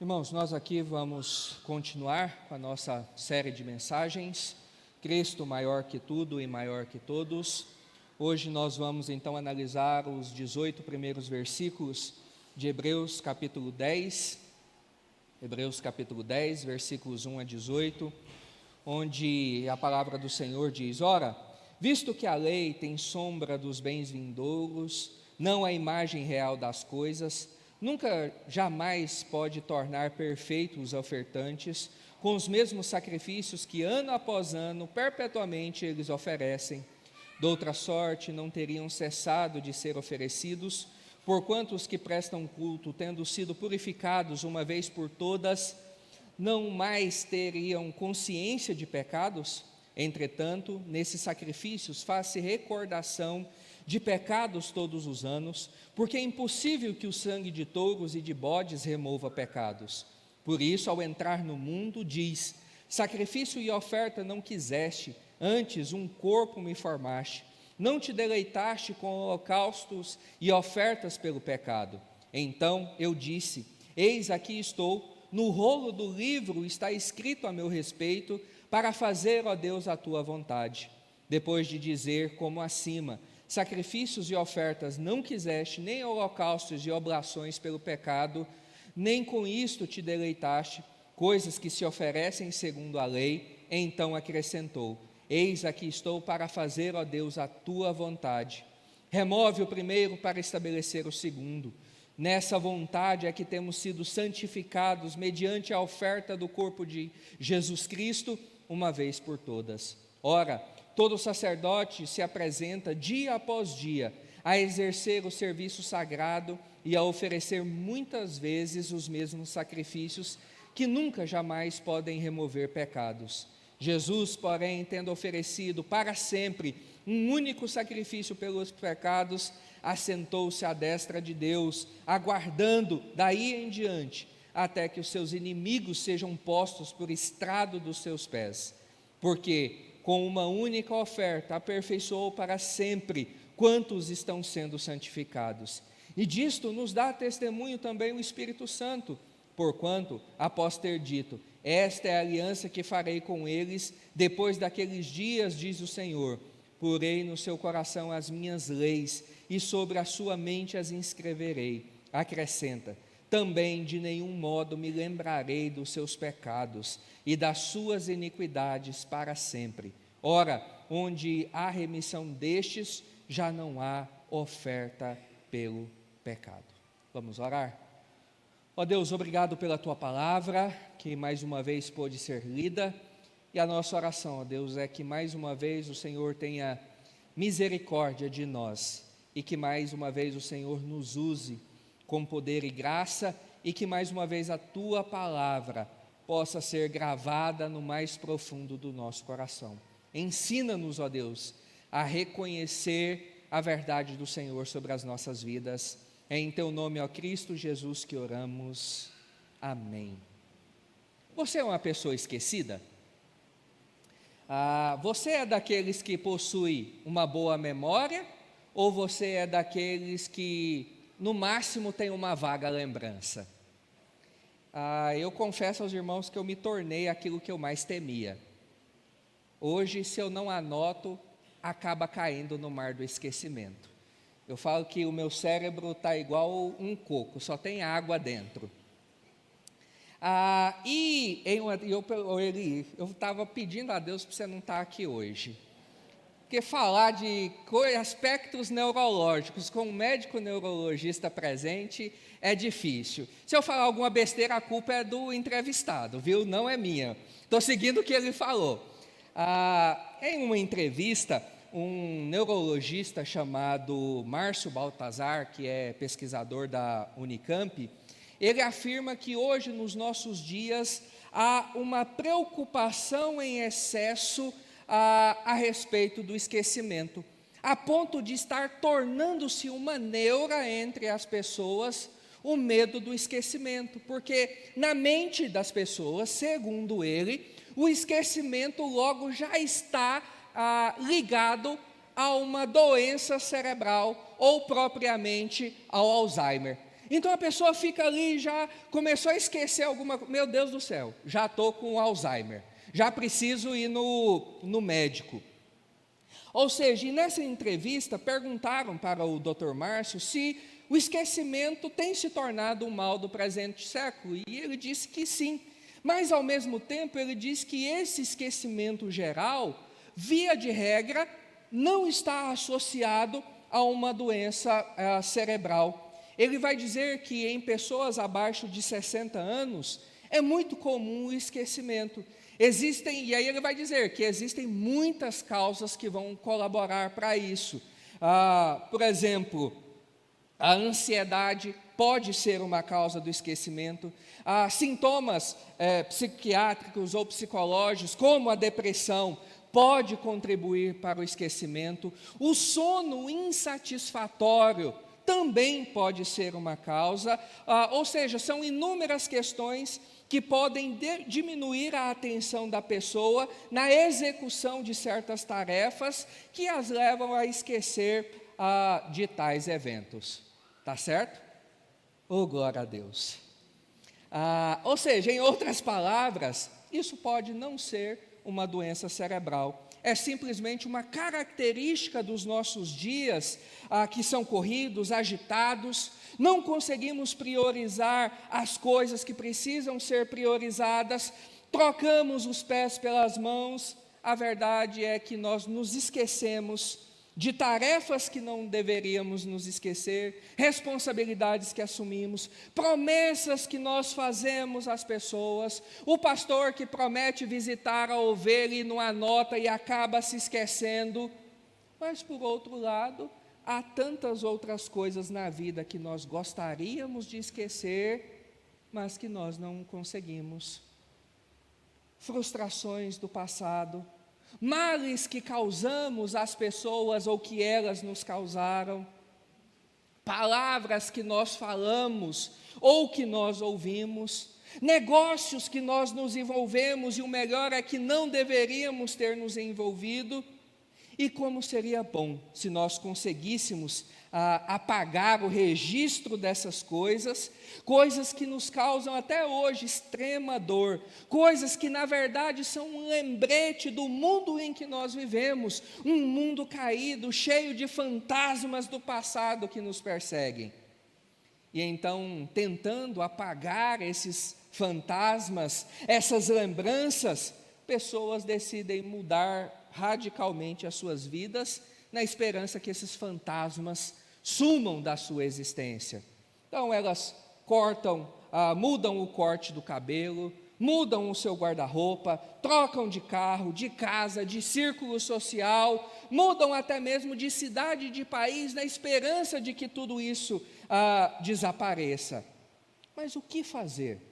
Irmãos, nós aqui vamos continuar com a nossa série de mensagens, Cristo maior que tudo e maior que todos. Hoje nós vamos então analisar os 18 primeiros versículos de Hebreus capítulo 10, versículos 1 a 18, onde a palavra do Senhor diz: Ora, visto que a lei tem sombra dos bens vindouros, não a imagem real das coisas, nunca jamais pode tornar perfeitos os ofertantes com os mesmos sacrifícios que ano após ano perpetuamente eles oferecem. Doutra sorte não teriam cessado de ser oferecidos, porquanto os que prestam culto, tendo sido purificados uma vez por todas, não mais teriam consciência de pecados. Entretanto, nesses sacrifícios faz-se recordação de pecados todos os anos, porque é impossível que o sangue de touros e de bodes remova pecados. Por isso, ao entrar no mundo, diz: sacrifício e oferta não quiseste, antes um corpo me formaste. Não te deleitaste com holocaustos e ofertas pelo pecado. Então eu disse: eis aqui estou, no rolo do livro está escrito a meu respeito, para fazer, ó Deus, a tua vontade. Depois de dizer, como acima, sacrifícios e ofertas não quiseste, nem holocaustos e oblações pelo pecado, nem com isto te deleitaste, coisas que se oferecem segundo a lei, então acrescentou: eis aqui estou para fazer, ó Deus, a tua vontade. Remove o primeiro para estabelecer o segundo. Nessa vontade é que temos sido santificados mediante a oferta do corpo de Jesus Cristo, uma vez por todas. Ora, todo sacerdote se apresenta dia após dia a exercer o serviço sagrado e a oferecer muitas vezes os mesmos sacrifícios que nunca jamais podem remover pecados. Jesus, porém, tendo oferecido para sempre um único sacrifício pelos pecados, assentou-se à destra de Deus, aguardando daí em diante até que os seus inimigos sejam postos por estrado dos seus pés. Porque com uma única oferta aperfeiçoou para sempre quantos estão sendo santificados. E disto nos dá testemunho também o Espírito Santo, porquanto, após ter dito: esta é a aliança que farei com eles depois daqueles dias, diz o Senhor, porei no seu coração as minhas leis e sobre a sua mente as inscreverei. Acrescenta: também de nenhum modo me lembrarei dos seus pecados e das suas iniquidades para sempre. Ora, onde há remissão destes, já não há oferta pelo pecado. Vamos orar? Ó Deus, obrigado pela tua palavra, que mais uma vez pôde ser lida, e a nossa oração, ó Deus, é que mais uma vez o Senhor tenha misericórdia de nós, e que mais uma vez o Senhor nos use com poder e graça, e que mais uma vez a tua palavra possa ser gravada no mais profundo do nosso coração. Ensina-nos, ó Deus, a reconhecer a verdade do Senhor sobre as nossas vidas. É em teu nome, ó Cristo Jesus, que oramos. Amém. Você é uma pessoa esquecida? Você é daqueles que possui uma boa memória, ou você é daqueles que no máximo tem uma vaga lembrança? Eu confesso aos irmãos que eu me tornei aquilo que eu mais temia. Hoje, se eu não anoto, acaba caindo no mar do esquecimento. Eu falo que o meu cérebro está igual um coco, só tem água dentro. Eu estava pedindo a Deus para você não estar aqui hoje, porque falar de aspectos neurológicos com um médico neurologista presente é difícil. Se eu falar alguma besteira, a culpa é do entrevistado, viu? Não é minha. Estou seguindo o que ele falou. Em uma entrevista, um neurologista chamado Márcio Baltazar, que é pesquisador da Unicamp, ele afirma que hoje, nos nossos dias, há uma preocupação em excesso a respeito do esquecimento, a ponto de estar tornando-se uma neura entre as pessoas o medo do esquecimento, porque na mente das pessoas, segundo ele, o esquecimento logo já está ligado a uma doença cerebral ou propriamente ao Alzheimer. Então a pessoa fica ali, já começou a esquecer alguma coisa. Meu Deus do céu, já estou com Alzheimer, já preciso ir no médico. Ou seja, e nessa entrevista perguntaram para o Dr. Márcio se o esquecimento tem se tornado um mal do presente século, e ele disse que sim, mas ao mesmo tempo ele diz que esse esquecimento geral, via de regra, não está associado a uma doença cerebral. Ele vai dizer que em pessoas abaixo de 60 anos é muito comum o esquecimento. E aí ele vai dizer que existem muitas causas que vão colaborar para isso. Por exemplo, a ansiedade pode ser uma causa do esquecimento. Sintomas psiquiátricos ou psicológicos, como a depressão, pode contribuir para o esquecimento. O sono insatisfatório também pode ser uma causa. Ou seja, são inúmeras questões que podem diminuir a atenção da pessoa na execução de certas tarefas que as levam a esquecer de tais eventos. Tá certo? Oh, glória a Deus. Ou seja, em outras palavras, isso pode não ser uma doença cerebral. É simplesmente uma característica dos nossos dias, que são corridos, agitados. Não conseguimos priorizar as coisas que precisam ser priorizadas, trocamos os pés pelas mãos. A verdade é que nós nos esquecemos de tarefas que não deveríamos nos esquecer, responsabilidades que assumimos, promessas que nós fazemos às pessoas, o pastor que promete visitar a ovelha e não anota e acaba se esquecendo. Mas, por outro lado, há tantas outras coisas na vida que nós gostaríamos de esquecer, mas que nós não conseguimos. Frustrações do passado, males que causamos às pessoas ou que elas nos causaram, palavras que nós falamos ou que nós ouvimos, negócios que nós nos envolvemos e o melhor é que não deveríamos ter nos envolvido. E como seria bom se nós conseguíssemos apagar o registro dessas coisas que nos causam até hoje extrema dor, coisas que na verdade são um lembrete do mundo em que nós vivemos, um mundo caído, cheio de fantasmas do passado que nos perseguem. E então, tentando apagar esses fantasmas, essas lembranças, pessoas decidem mudar radicalmente as suas vidas, na esperança que esses fantasmas sumam da sua existência. Então elas mudam o corte do cabelo, mudam o seu guarda-roupa, trocam de carro, de casa, de círculo social, mudam até mesmo de cidade e de país, na esperança de que tudo isso desapareça. Mas o que fazer?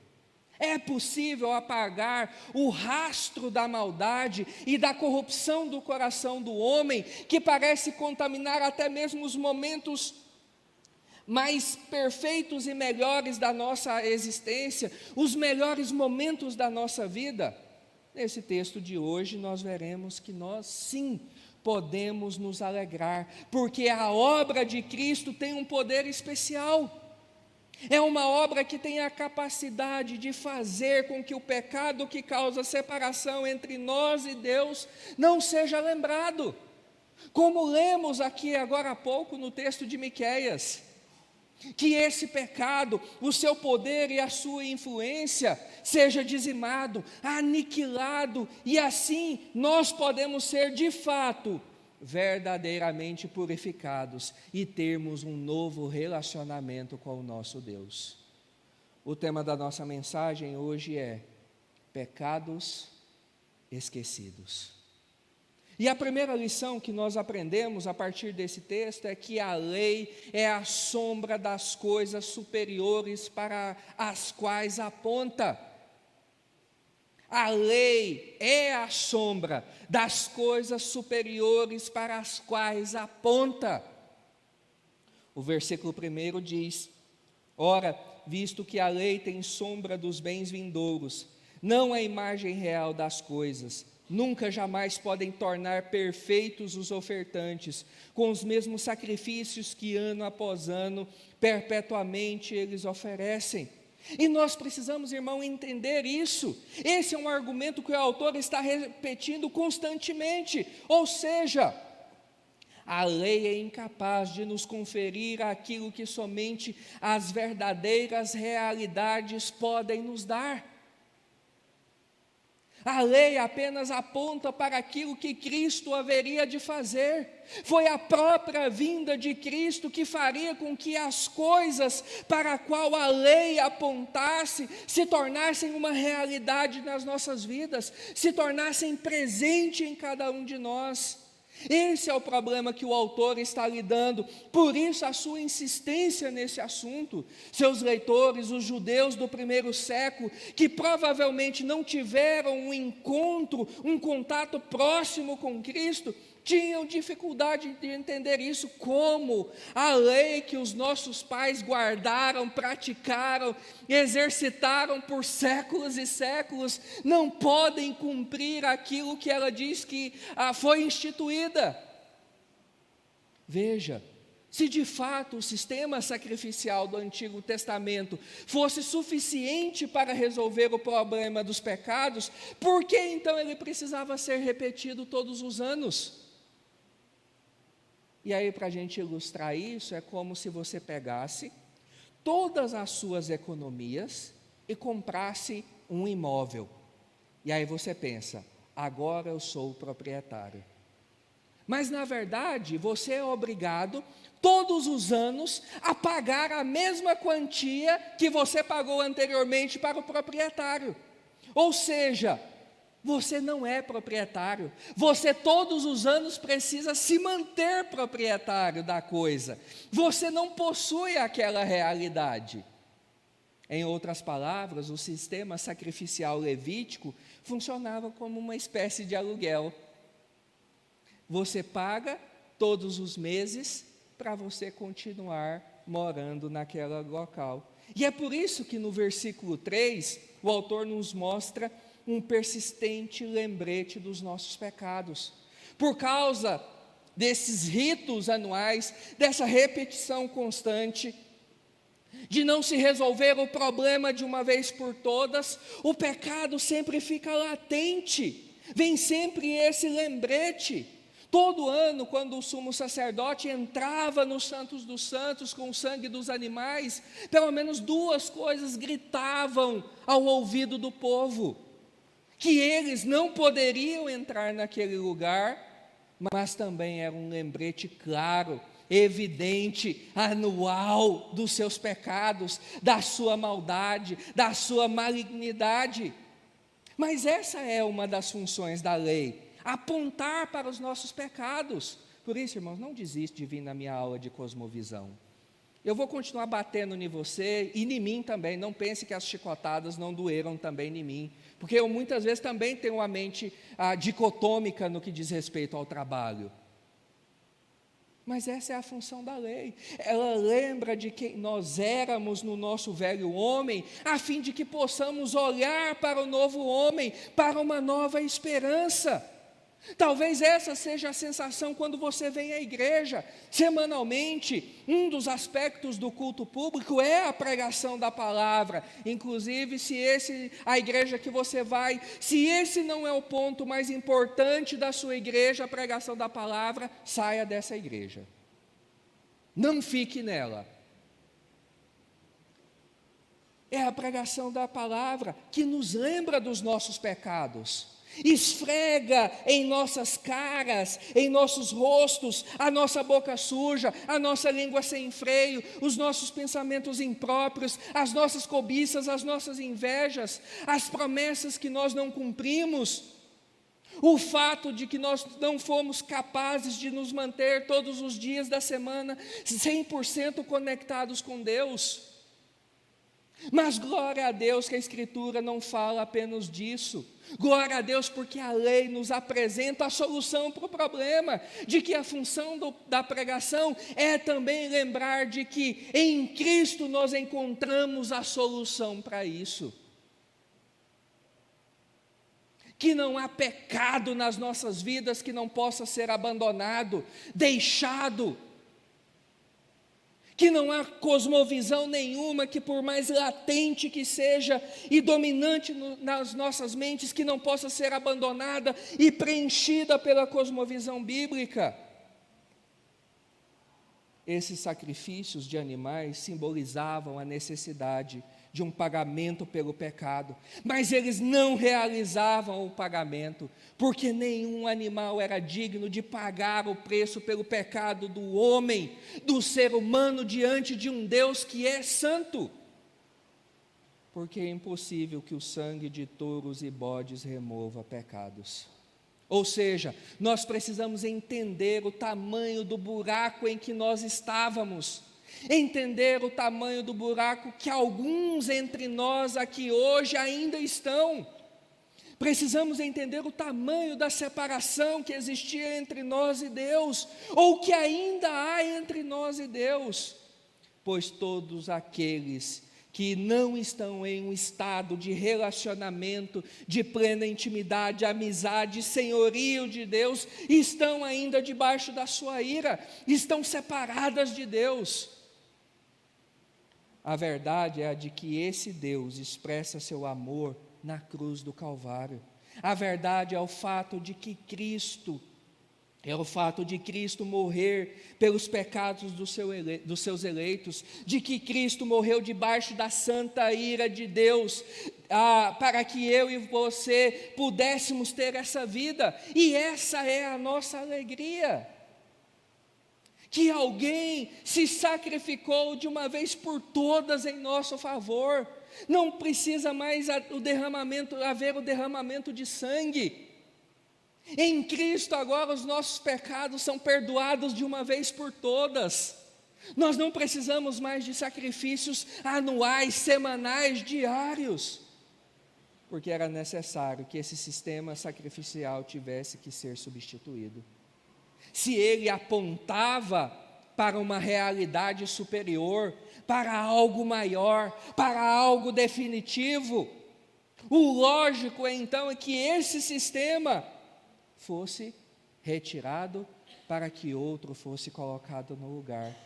É possível apagar o rastro da maldade e da corrupção do coração do homem, que parece contaminar até mesmo os momentos mais perfeitos e melhores da nossa existência, os melhores momentos da nossa vida? Nesse texto de hoje nós veremos que nós sim podemos nos alegrar, porque a obra de Cristo tem um poder especial. É uma obra que tem a capacidade de fazer com que o pecado que causa separação entre nós e Deus não seja lembrado. Como lemos aqui agora há pouco no texto de Miqueias, que esse pecado, o seu poder e a sua influência seja dizimado, aniquilado, e assim nós podemos ser de fato verdadeiramente purificados e termos um novo relacionamento com o nosso Deus. O tema da nossa mensagem hoje é pecados esquecidos. E a primeira lição que nós aprendemos a partir desse texto é que a lei é a sombra das coisas superiores para as quais aponta. A lei é a sombra das coisas superiores para as quais aponta. O versículo 1 diz: ora, visto que a lei tem sombra dos bens vindouros, não a imagem real das coisas, nunca jamais podem tornar perfeitos os ofertantes, com os mesmos sacrifícios que ano após ano, perpetuamente eles oferecem. E nós precisamos, irmão, entender isso. Esse é um argumento que o autor está repetindo constantemente, ou seja, a lei é incapaz de nos conferir aquilo que somente as verdadeiras realidades podem nos dar. A lei apenas aponta para aquilo que Cristo haveria de fazer. Foi a própria vinda de Cristo que faria com que as coisas para a qual a lei apontasse se tornassem uma realidade nas nossas vidas, se tornassem presente em cada um de nós. Esse é o problema que o autor está lidando, por isso a sua insistência nesse assunto. Seus leitores, os judeus do primeiro século, que provavelmente não tiveram um encontro, um contato próximo com Cristo, tinham dificuldade de entender isso, como a lei que os nossos pais guardaram, praticaram, exercitaram por séculos e séculos, não podem cumprir aquilo que ela diz que foi instituída. Veja, se de fato o sistema sacrificial do Antigo Testamento fosse suficiente para resolver o problema dos pecados, por que então ele precisava ser repetido todos os anos? E aí, para a gente ilustrar isso, é como se você pegasse todas as suas economias e comprasse um imóvel. E aí você pensa, agora eu sou o proprietário. Mas, na verdade, você é obrigado, todos os anos, a pagar a mesma quantia que você pagou anteriormente para o proprietário. Ou seja, você não é proprietário, você todos os anos precisa se manter proprietário da coisa, você não possui aquela realidade. Em outras palavras, o sistema sacrificial levítico funcionava como uma espécie de aluguel. Você paga todos os meses para você continuar morando naquele local. E é por isso que no versículo 3, o autor nos mostra um persistente lembrete dos nossos pecados. Por causa desses ritos anuais, dessa repetição constante, de não se resolver o problema de uma vez por todas, o pecado sempre fica latente, vem sempre esse lembrete. Todo ano, quando o sumo sacerdote entrava nos Santos dos Santos com o sangue dos animais, pelo menos duas coisas gritavam ao ouvido do povo: que eles não poderiam entrar naquele lugar, mas também era um lembrete claro, evidente, anual dos seus pecados, da sua maldade, da sua malignidade. Mas essa é uma das funções da lei, apontar para os nossos pecados. Por isso, irmãos, não desiste de vir na minha aula de cosmovisão. Eu vou continuar batendo em você e em mim também. Não pense que as chicotadas não doeram também em mim, porque eu muitas vezes também tenho uma mente dicotômica no que diz respeito ao trabalho. Mas essa é a função da lei. Ela lembra de quem nós éramos no nosso velho homem, a fim de que possamos olhar para o novo homem, para uma nova esperança. Talvez essa seja a sensação quando você vem à igreja. Semanalmente, um dos aspectos do culto público é a pregação da palavra. Inclusive, a igreja que você vai, se esse não é o ponto mais importante da sua igreja, a pregação da palavra, saia dessa igreja. Não fique nela. É a pregação da palavra que nos lembra dos nossos pecados. Esfrega em nossas caras, em nossos rostos, a nossa boca suja, a nossa língua sem freio, os nossos pensamentos impróprios, as nossas cobiças, as nossas invejas, as promessas que nós não cumprimos, o fato de que nós não fomos capazes de nos manter todos os dias da semana 100% conectados com Deus. Mas glória a Deus que a Escritura não fala apenas disso. Glória a Deus porque a lei nos apresenta a solução para o problema, de que a função da pregação é também lembrar de que em Cristo nós encontramos a solução para isso. que não há pecado nas nossas vidas que não possa ser abandonado, deixado, que não há cosmovisão nenhuma que, por mais latente que seja e dominante nas nossas mentes, que não possa ser abandonada e preenchida pela cosmovisão bíblica. Esses sacrifícios de animais simbolizavam a necessidade de um pagamento pelo pecado, mas eles não realizavam o pagamento, porque nenhum animal era digno de pagar o preço pelo pecado do homem, do ser humano, diante de um Deus que é santo, porque é impossível que o sangue de touros e bodes remova pecados. Ou seja, nós precisamos entender o tamanho do buraco em que nós estávamos, entender o tamanho do buraco que alguns entre nós aqui hoje ainda estão. Precisamos entender o tamanho da separação que existia entre nós e Deus, ou que ainda há entre nós e Deus, pois todos aqueles que não estão em um estado de relacionamento, de plena intimidade, amizade, senhorio de Deus, estão ainda debaixo da sua ira, estão separadas de Deus. A verdade é a de que esse Deus expressa seu amor na cruz do Calvário. A verdade é o fato de que Cristo morrer pelos pecados dos seus eleitos, de que Cristo morreu debaixo da santa ira de Deus, para que eu e você pudéssemos ter essa vida, e essa é a nossa alegria. Que alguém se sacrificou de uma vez por todas em nosso favor, não precisa mais haver o derramamento de sangue. Em Cristo agora os nossos pecados são perdoados de uma vez por todas. Nós não precisamos mais de sacrifícios anuais, semanais, diários, porque era necessário que esse sistema sacrificial tivesse que ser substituído. Se ele apontava para uma realidade superior, para algo maior, para algo definitivo, o lógico então é que esse sistema fosse retirado para que outro fosse colocado no lugar.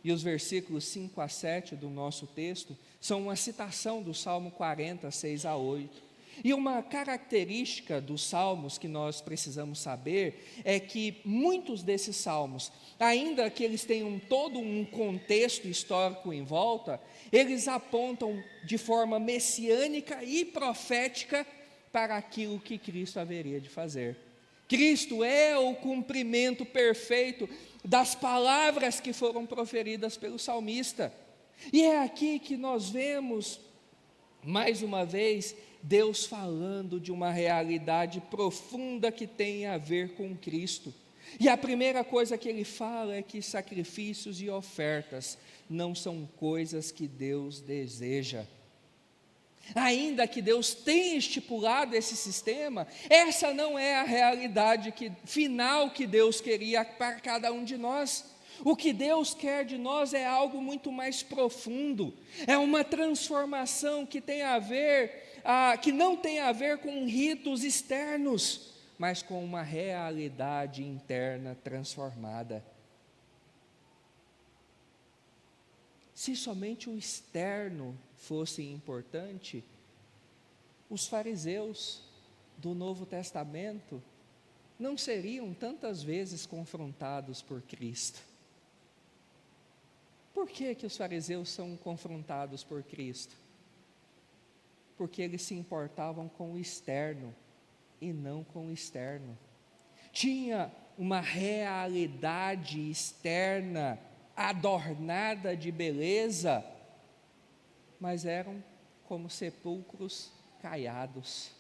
E os versículos 5 a 7 do nosso texto são uma citação do Salmo 40, 6 a 8. E uma característica dos salmos que nós precisamos saber é que muitos desses salmos, ainda que eles tenham todo um contexto histórico em volta, eles apontam de forma messiânica e profética para aquilo que Cristo haveria de fazer. Cristo é o cumprimento perfeito das palavras que foram proferidas pelo salmista. E é aqui que nós vemos, mais uma vez, Deus falando de uma realidade profunda que tem a ver com Cristo. E a primeira coisa que ele fala é que sacrifícios e ofertas não são coisas que Deus deseja. Ainda que Deus tenha estipulado esse sistema, essa não é a realidade final que Deus queria para cada um de nós. O que Deus quer de nós é algo muito mais profundo, é uma transformação que não tem a ver com ritos externos, mas com uma realidade interna transformada. Se somente o externo fosse importante, os fariseus do Novo Testamento não seriam tantas vezes confrontados por Cristo. Por que os fariseus são confrontados por Cristo? Porque eles se importavam com o externo e não com o externo. Tinha uma realidade externa adornada de beleza, mas eram como sepulcros caiados.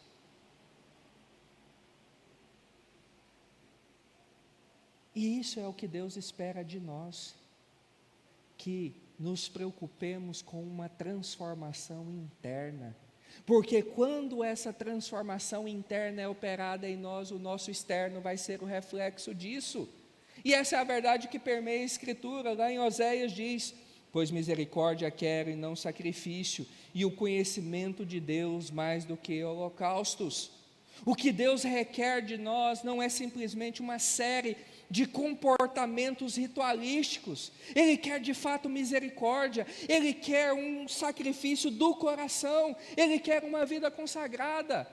E isso é o que Deus espera de nós, que nos preocupemos com uma transformação interna, porque quando essa transformação interna é operada em nós, o nosso externo vai ser o reflexo disso. E essa é a verdade que permeia a Escritura. Lá em Oséias diz: pois misericórdia quero e não sacrifício, e o conhecimento de Deus mais do que holocaustos. O que Deus requer de nós não é simplesmente uma série de comportamentos ritualísticos. Ele quer de fato misericórdia, Ele quer um sacrifício do coração, Ele quer uma vida consagrada.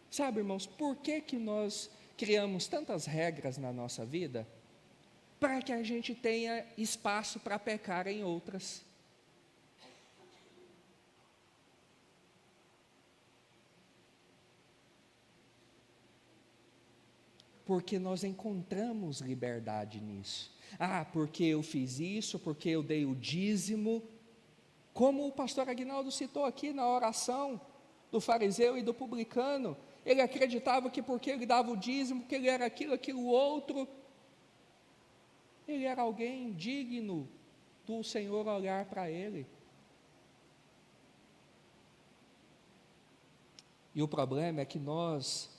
Sabe, irmãos, por que nós criamos tantas regras na nossa vida? Para que a gente tenha espaço para pecar em outras. Porque nós encontramos liberdade nisso. Porque eu fiz isso, porque eu dei o dízimo, como o pastor Aguinaldo citou aqui na oração do fariseu e do publicano. Ele acreditava que porque ele dava o dízimo, que ele era aquilo outro, ele era alguém digno do Senhor olhar para ele. E o problema é que nós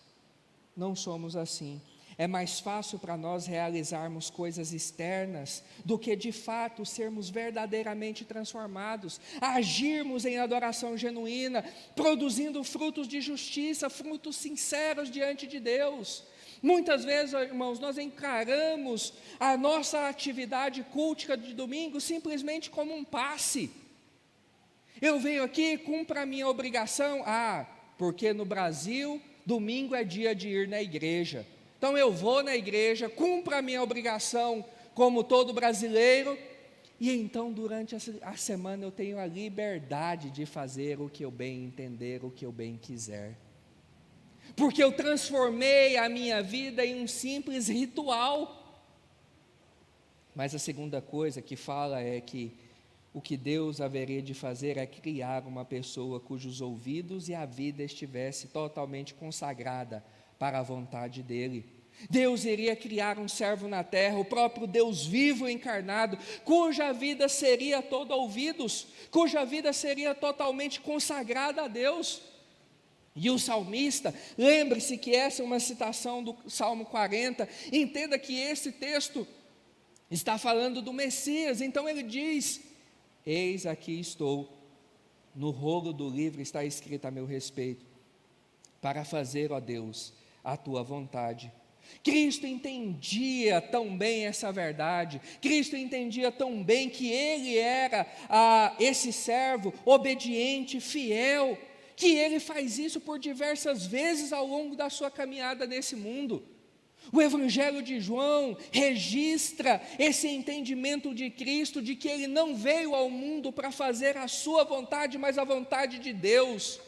não somos assim. É mais fácil para nós realizarmos coisas externas do que de fato sermos verdadeiramente transformados, agirmos em adoração genuína, produzindo frutos de justiça, frutos sinceros diante de Deus. Muitas vezes, irmãos, nós encaramos a nossa atividade cultica de domingo simplesmente como um passe. Eu venho aqui, cumpro a minha obrigação, porque no Brasil, domingo é dia de ir na igreja. Então eu vou na igreja, cumpro a minha obrigação como todo brasileiro, e então durante a semana eu tenho a liberdade de fazer o que eu bem entender, o que eu bem quiser. Porque eu transformei a minha vida em um simples ritual. Mas a segunda coisa que fala é que o que Deus haveria de fazer é criar uma pessoa cujos ouvidos e a vida estivesse totalmente consagrada para a vontade dEle. Deus iria criar um servo na terra, o próprio Deus vivo e encarnado, cuja vida seria toda ouvidos, cuja vida seria totalmente consagrada a Deus. E o salmista, lembre-se que essa é uma citação do Salmo 40, entenda que esse texto está falando do Messias, então ele diz: eis aqui estou, no rolo do livro está escrito a meu respeito, para fazer, ó Deus, a tua vontade. Cristo entendia tão bem essa verdade, Cristo entendia tão bem que Ele era esse servo obediente, fiel, que Ele faz isso por diversas vezes ao longo da sua caminhada nesse mundo. O Evangelho de João registra esse entendimento de Cristo, de que Ele não veio ao mundo para fazer a sua vontade, mas a vontade de Deus.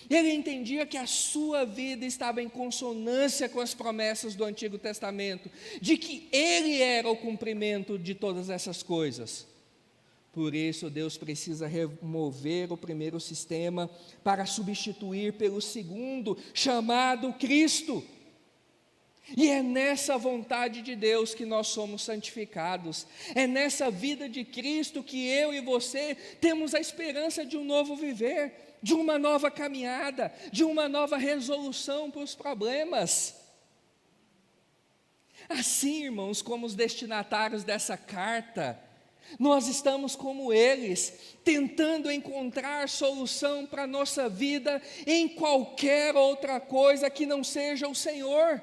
Ele entendia que a sua vida estava em consonância com as promessas do Antigo Testamento, de que Ele era o cumprimento de todas essas coisas. Por isso, Deus precisa remover o primeiro sistema para substituir pelo segundo, chamado Cristo. E é nessa vontade de Deus que nós somos santificados, é nessa vida de Cristo que eu e você temos a esperança de um novo viver, de uma nova caminhada, de uma nova resolução para os problemas. Assim, irmãos, como os destinatários dessa carta, nós estamos como eles, tentando encontrar solução para a nossa vida em qualquer outra coisa que não seja o Senhor.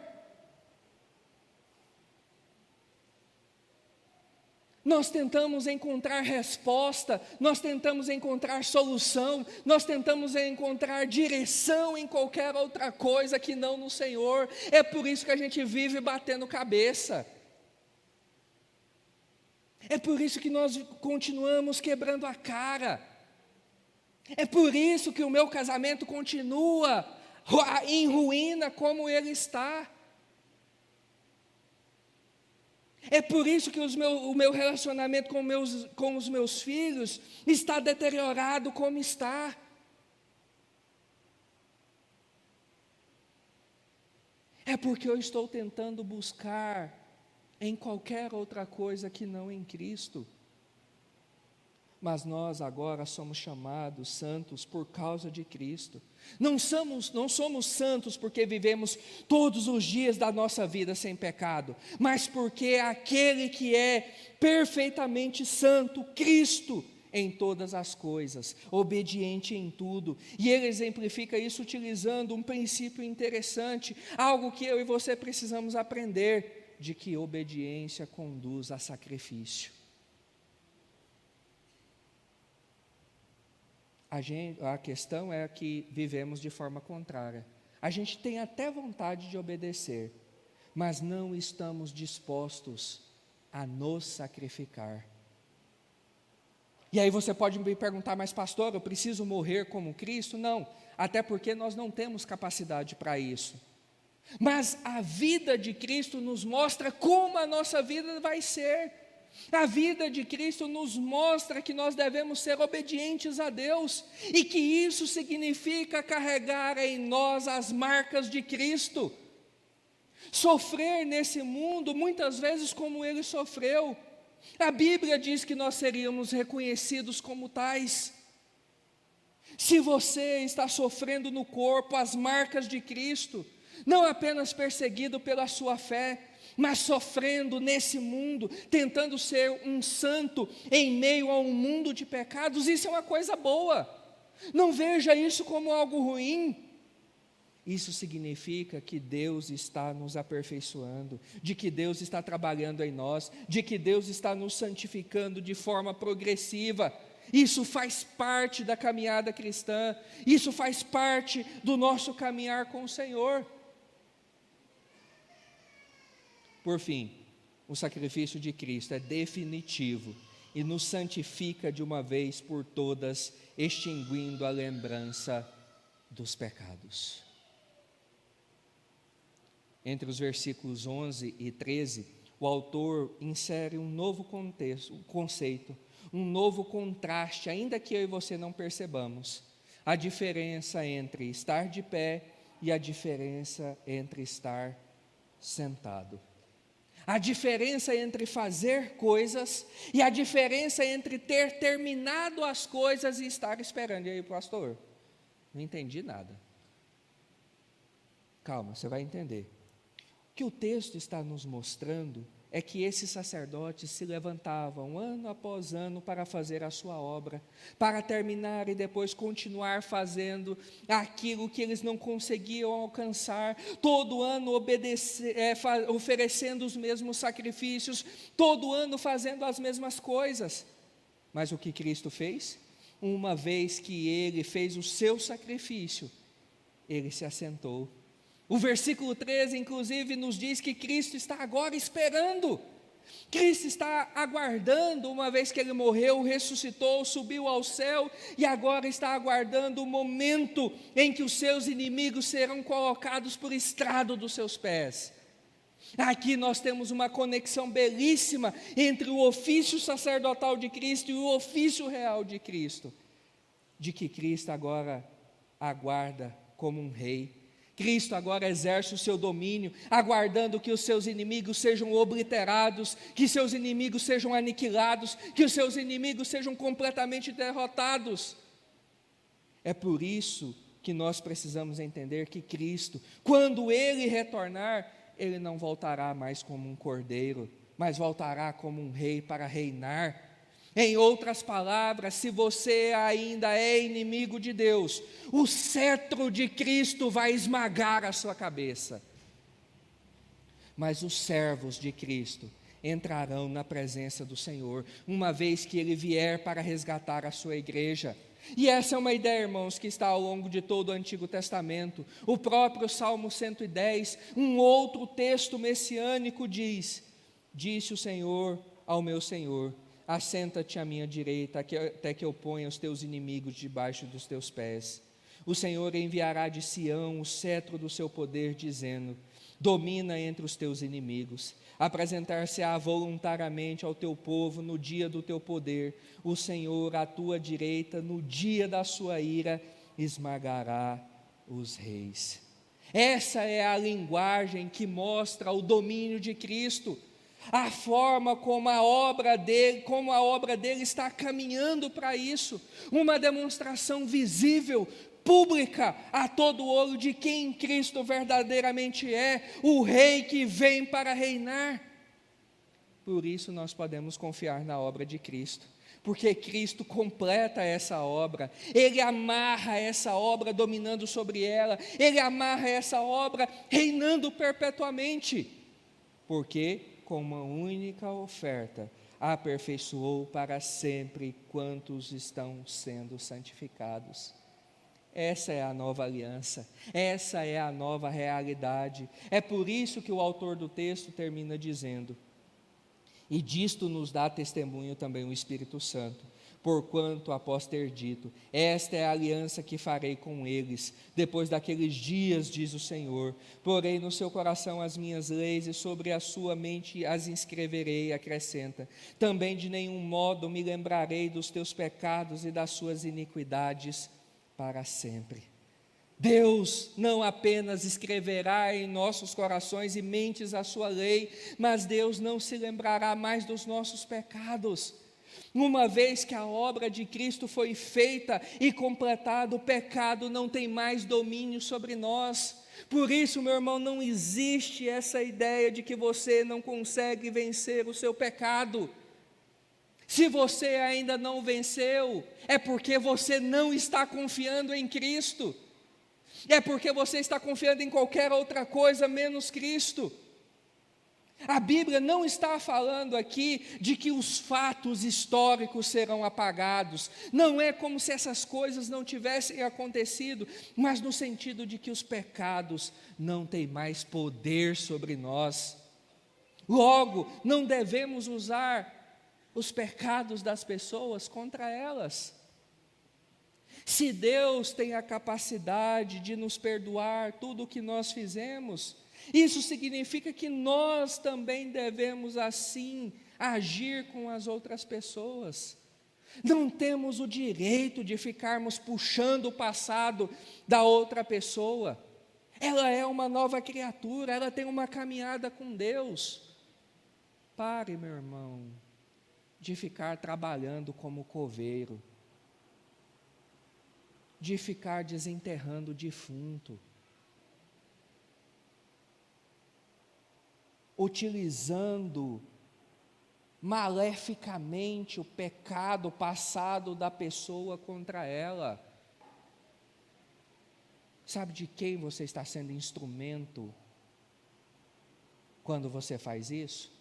Nós tentamos encontrar resposta, nós tentamos encontrar solução, nós tentamos encontrar direção em qualquer outra coisa que não no Senhor. É por isso que a gente vive batendo cabeça. É por isso que nós continuamos quebrando a cara. É por isso que o meu casamento continua em ruína como ele está. É por isso que o meu relacionamento com os meus filhos está deteriorado como está. É porque eu estou tentando buscar em qualquer outra coisa que não em Cristo. Mas nós agora somos chamados santos por causa de Cristo. Não somos santos porque vivemos todos os dias da nossa vida sem pecado, mas porque aquele que é perfeitamente santo, Cristo, em todas as coisas, obediente em tudo. E ele exemplifica isso utilizando um princípio interessante, algo que eu e você precisamos aprender, de que obediência conduz a sacrifício. A questão é que vivemos de forma contrária. A gente tem até vontade de obedecer, mas não estamos dispostos a nos sacrificar. E aí você pode me perguntar, mas pastor, eu preciso morrer como Cristo? Não, até porque nós não temos capacidade para isso. Mas a vida de Cristo nos mostra como a nossa vida vai ser. A vida de Cristo nos mostra que nós devemos ser obedientes a Deus, e que isso significa carregar em nós as marcas de Cristo. Sofrer nesse mundo, muitas vezes como Ele sofreu. A Bíblia diz que nós seríamos reconhecidos como tais. Se você está sofrendo no corpo as marcas de Cristo, não apenas perseguido pela sua fé, mas sofrendo nesse mundo, tentando ser um santo em meio a um mundo de pecados, isso é uma coisa boa. Não veja isso como algo ruim. Isso significa que Deus está nos aperfeiçoando, de que Deus está trabalhando em nós, de que Deus está nos santificando de forma progressiva. Isso faz parte da caminhada cristã, isso faz parte do nosso caminhar com o Senhor. Por fim, o sacrifício de Cristo é definitivo e nos santifica de uma vez por todas, extinguindo a lembrança dos pecados. Entre os versículos 11 e 13, o autor insere um novo contexto, um conceito, um novo contraste, ainda que eu e você não percebamos, a diferença entre estar de pé e a diferença entre estar sentado. A diferença entre fazer coisas e a diferença entre ter terminado as coisas e estar esperando. E aí, pastor, não entendi nada. Calma, você vai entender. O que o texto está nos mostrando é que esses sacerdotes se levantavam ano após ano para fazer a sua obra, para terminar e depois continuar fazendo aquilo que eles não conseguiam alcançar, todo ano oferecendo os mesmos sacrifícios, todo ano fazendo as mesmas coisas. Mas o que Cristo fez? Uma vez que Ele fez o seu sacrifício, Ele se assentou. O versículo 13, inclusive, nos diz que Cristo está agora esperando. Cristo está aguardando, uma vez que Ele morreu, ressuscitou, subiu ao céu, e agora está aguardando o momento em que os seus inimigos serão colocados por estrado dos seus pés. Aqui nós temos uma conexão belíssima entre o ofício sacerdotal de Cristo e o ofício real de Cristo, de que Cristo agora aguarda como um rei. Cristo agora exerce o seu domínio, aguardando que os seus inimigos sejam obliterados, que seus inimigos sejam aniquilados, que os seus inimigos sejam completamente derrotados. É por isso que nós precisamos entender que Cristo, quando Ele retornar, Ele não voltará mais como um cordeiro, mas voltará como um rei para reinar. Em outras palavras, se você ainda é inimigo de Deus, o cetro de Cristo vai esmagar a sua cabeça. Mas os servos de Cristo entrarão na presença do Senhor, uma vez que Ele vier para resgatar a sua igreja. E essa é uma ideia, irmãos, que está ao longo de todo o Antigo Testamento. O próprio Salmo 110, um outro texto messiânico diz: disse o Senhor ao meu Senhor, assenta-te à minha direita, até que eu ponha os teus inimigos debaixo dos teus pés. O Senhor enviará de Sião o cetro do seu poder, dizendo: domina entre os teus inimigos. Apresentar-se-á voluntariamente ao teu povo no dia do teu poder. O Senhor, à tua direita, no dia da sua ira, esmagará os reis. Essa é a linguagem que mostra o domínio de Cristo. A forma como a obra dele está caminhando para isso, uma demonstração visível, pública, a todo olho de quem Cristo verdadeiramente é, o Rei que vem para reinar. Por isso nós podemos confiar na obra de Cristo, porque Cristo completa essa obra, Ele amarra essa obra dominando sobre ela, Ele amarra essa obra reinando perpetuamente, porque com uma única oferta aperfeiçoou para sempre quantos estão sendo santificados. Essa é a nova aliança, essa é a nova realidade. É por isso que o autor do texto termina dizendo: e disto nos dá testemunho também o Espírito Santo, porquanto após ter dito, esta é a aliança que farei com eles, depois daqueles dias, diz o Senhor, porei no seu coração as minhas leis e sobre a sua mente as inscreverei, acrescenta, também de nenhum modo me lembrarei dos teus pecados e das suas iniquidades para sempre. Deus não apenas escreverá em nossos corações e mentes a sua lei, mas Deus não se lembrará mais dos nossos pecados. Uma vez que a obra de Cristo foi feita e completada, o pecado não tem mais domínio sobre nós. Por isso, meu irmão, não existe essa ideia de que você não consegue vencer o seu pecado. Se você ainda não venceu, é porque você não está confiando em Cristo. É porque você está confiando em qualquer outra coisa menos Cristo. A Bíblia não está falando aqui de que os fatos históricos serão apagados. Não é como se essas coisas não tivessem acontecido, mas no sentido de que os pecados não têm mais poder sobre nós. Logo, não devemos usar os pecados das pessoas contra elas. Se Deus tem a capacidade de nos perdoar tudo o que nós fizemos, isso significa que nós também devemos assim agir com as outras pessoas. Não temos o direito de ficarmos puxando o passado da outra pessoa. Ela é uma nova criatura, ela tem uma caminhada com Deus. Pare, meu irmão, de ficar trabalhando como coveiro, de ficar desenterrando o defunto, utilizando maleficamente o pecado passado da pessoa contra ela. Sabe de quem você está sendo instrumento quando você faz isso?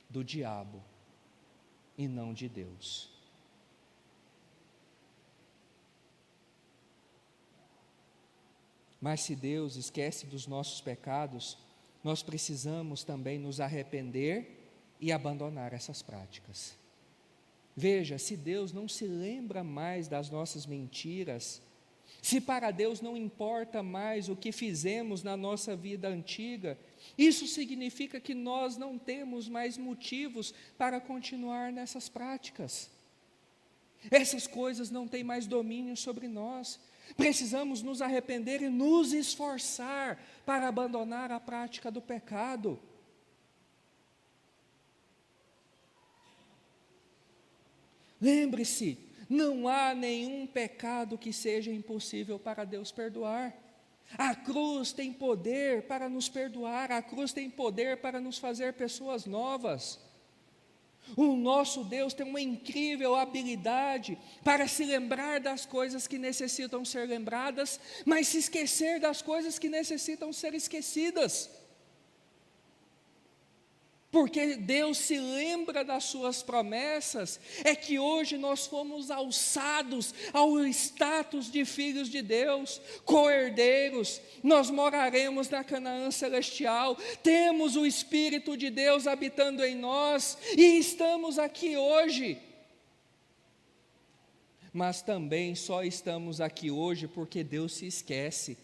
Do diabo e não de Deus. Mas se Deus esquece dos nossos pecados, nós precisamos também nos arrepender e abandonar essas práticas. Veja, se Deus não se lembra mais das nossas mentiras, se para Deus não importa mais o que fizemos na nossa vida antiga, isso significa que nós não temos mais motivos para continuar nessas práticas. Essas coisas não têm mais domínio sobre nós. Precisamos nos arrepender e nos esforçar para abandonar a prática do pecado. Lembre-se, não há nenhum pecado que seja impossível para Deus perdoar. A cruz tem poder para nos perdoar, a cruz tem poder para nos fazer pessoas novas. O nosso Deus tem uma incrível habilidade para se lembrar das coisas que necessitam ser lembradas, mas se esquecer das coisas que necessitam ser esquecidas. Porque Deus se lembra das suas promessas, é que hoje nós fomos alçados ao status de filhos de Deus, co-herdeiros, nós moraremos na Canaã celestial, temos o Espírito de Deus habitando em nós, e estamos aqui hoje. Mas também só estamos aqui hoje porque Deus se esquece,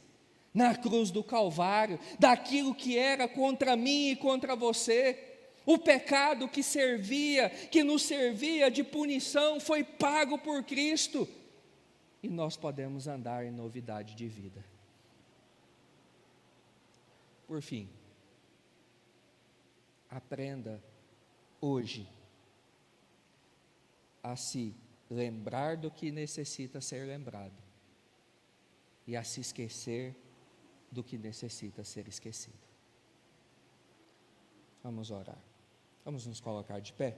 na cruz do Calvário, daquilo que era contra mim e contra você. O pecado que nos servia de punição foi pago por Cristo, e nós podemos andar em novidade de vida. Por fim, aprenda hoje a se lembrar do que necessita ser lembrado e a se esquecer do que necessita ser esquecido. Vamos orar. Vamos nos colocar de pé.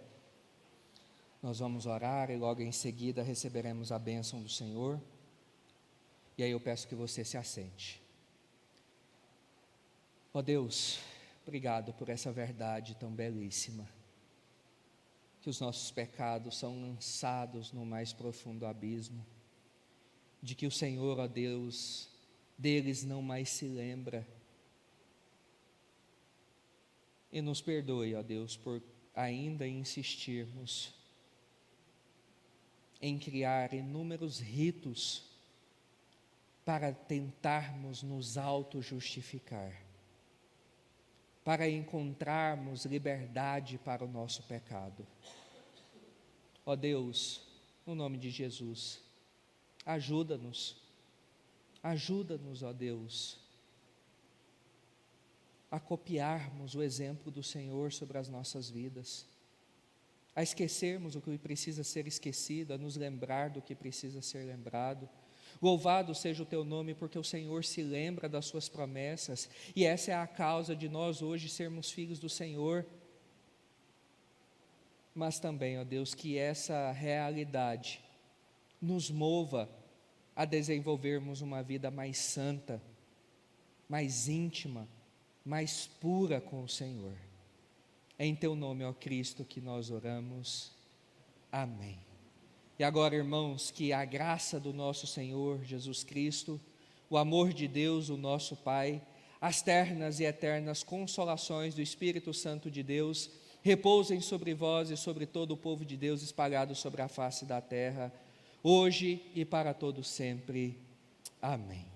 Nós vamos orar e logo em seguida receberemos a bênção do Senhor. E aí eu peço que você se assente. Ó Deus, obrigado por essa verdade tão belíssima, que os nossos pecados são lançados no mais profundo abismo, de que o Senhor, ó Deus, deles não mais se lembra. E nos perdoe, ó Deus, por ainda insistirmos em criar inúmeros ritos para tentarmos nos auto-justificar, para encontrarmos liberdade para o nosso pecado. Ó Deus, no nome de Jesus, ajuda-nos, ó Deus, a copiarmos o exemplo do Senhor sobre as nossas vidas, a esquecermos o que precisa ser esquecido, a nos lembrar do que precisa ser lembrado. Louvado seja o teu nome, porque o Senhor se lembra das suas promessas, e essa é a causa de nós hoje sermos filhos do Senhor. Mas também, ó Deus, que essa realidade nos mova a desenvolvermos uma vida mais santa, mais íntima, mais pura com o Senhor. É em teu nome, ó Cristo, que nós oramos. Amém. E agora, irmãos, que a graça do nosso Senhor Jesus Cristo, o amor de Deus, o nosso Pai, as ternas e eternas consolações do Espírito Santo de Deus, repousem sobre vós e sobre todo o povo de Deus espalhado sobre a face da terra, hoje e para todo sempre. Amém.